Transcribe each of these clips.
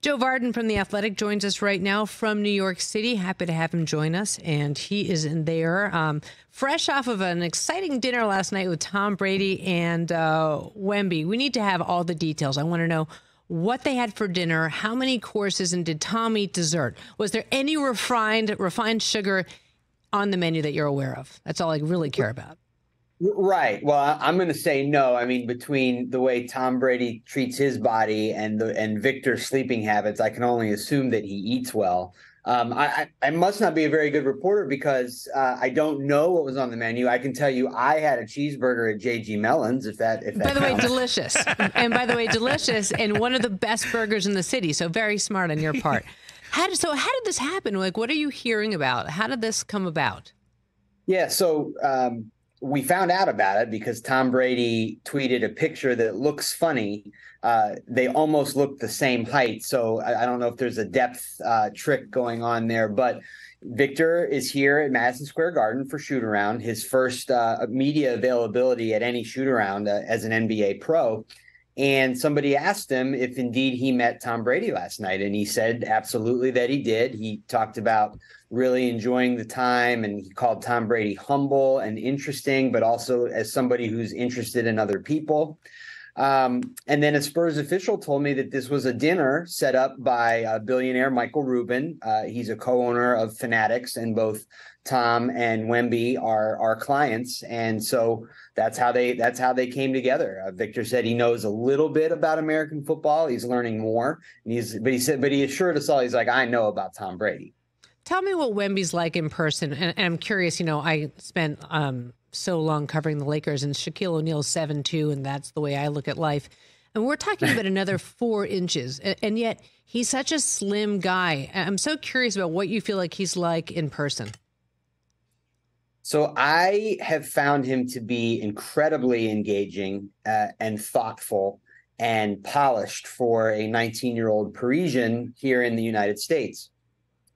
Joe Vardon from The Athletic joins us right now from New York City. Happy to have him join us. And he is in there fresh off of an exciting dinner last night with Tom Brady and Wemby. We need to have all the details. I want to know what they had for dinner, how many courses, and did Tom eat dessert? Was there any refined sugar on the menu that you're aware of? That's all I really care about. Right. Well, I'm going to say no. I mean, between the way Tom Brady treats his body and Victor's sleeping habits, I can only assume that he eats well. I must not be a very good reporter because I don't know what was on the menu. I can tell you I had a cheeseburger at J.G. Mellon's, if that By the way, counts. delicious. And by the way, delicious, and one of the best burgers in the city. So very smart on your part. How did this happen? Like, what are you hearing about? How did this come about? Yeah, so we found out about it because Tom Brady tweeted a picture that looks funny. They almost look the same height. So I don't know if there's a depth trick going on there. But Victor is here at Madison Square Garden for shoot-around, his first media availability at any shoot-around as an NBA pro. And somebody asked him if indeed he met Tom Brady last night. And he said absolutely that he did. He talked about really enjoying the time, and he called Tom Brady humble and interesting, but also as somebody who's interested in other people. And then a Spurs official told me that this was a dinner set up by billionaire Michael Rubin. He's a co-owner of Fanatics, and both Tom and Wemby are clients. And so that's how they came together. Victor said he knows a little bit about American football. He's learning more. And he assured us all, he's like, I know about Tom Brady. Tell me what Wemby's like in person. And I'm curious, I spent so long covering the Lakers, and Shaquille O'Neal's 7'2", and that's the way I look at life. And we're talking about another 4 inches. And yet he's such a slim guy. I'm so curious about what you feel like he's like in person. So I have found him to be incredibly engaging and thoughtful and polished for a 19-year-old Parisian here in the United States.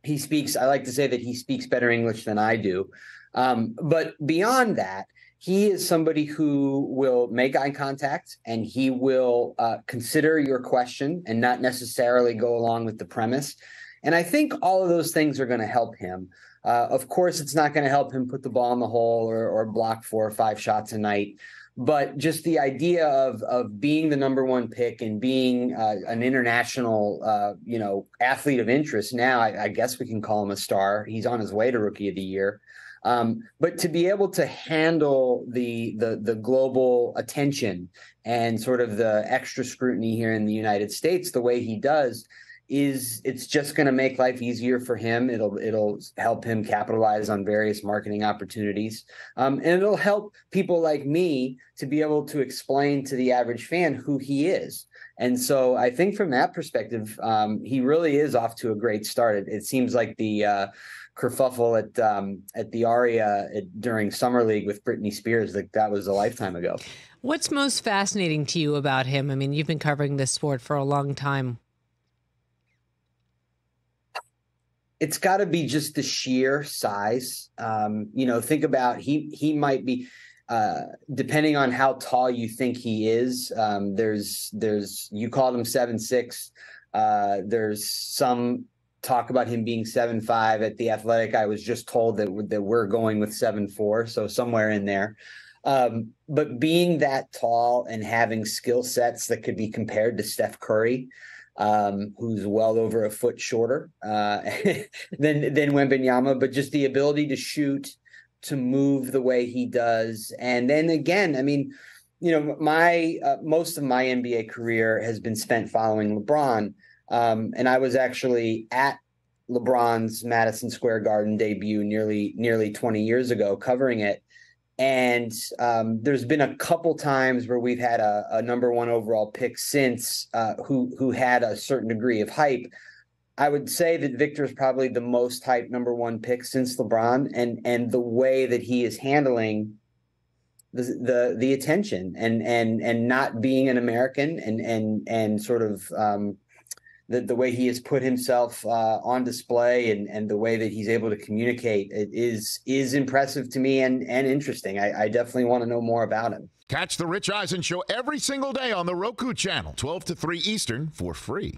I like to say that he speaks better English than I do. But beyond that, he is somebody who will make eye contact, and he will consider your question and not necessarily go along with the premise. And I think all of those things are going to help him. Of course, it's not going to help him put the ball in the hole or block 4 or 5 shots a night. But just the idea of being the number 1 pick and being an international, athlete of interest. Now, I guess we can call him a star. He's on his way to Rookie of the Year. But to be able to handle the global attention and sort of the extra scrutiny here in the United States the way he does, it's just going to make life easier for him. It'll help him capitalize on various marketing opportunities. And it'll help people like me to be able to explain to the average fan who he is. And so I think from that perspective, he really is off to a great start. It seems like the kerfuffle at the Aria during Summer League with Britney Spears, that was a lifetime ago. What's most fascinating to you about him? I mean, you've been covering this sport for a long time. It's got to be just the sheer size. Think about he might be, depending on how tall you think he is. There's you called him 7'6". There's some talk about him being 7'5". At The Athletic, I was just told that we're going with 7'4", so somewhere in there. But being that tall and having skill sets that could be compared to Steph Curry, who's well over a foot shorter than Wembanyama, but just the ability to shoot, to move the way he does. And then again, I mean, my most of my NBA career has been spent following LeBron. And I was actually at LeBron's Madison Square Garden debut nearly 20 years ago covering it. And there's been a couple times where we've had a number 1 overall pick since who had a certain degree of hype. I would say that Victor's probably the most hyped number 1 pick since LeBron, and the way that he is handling the attention and not being an American and sort of the way he has put himself on display and the way that he's able to communicate is impressive to me and interesting. I definitely want to know more about him. Catch the Rich Eisen Show every single day on the Roku channel, 12 to 3 Eastern, for free.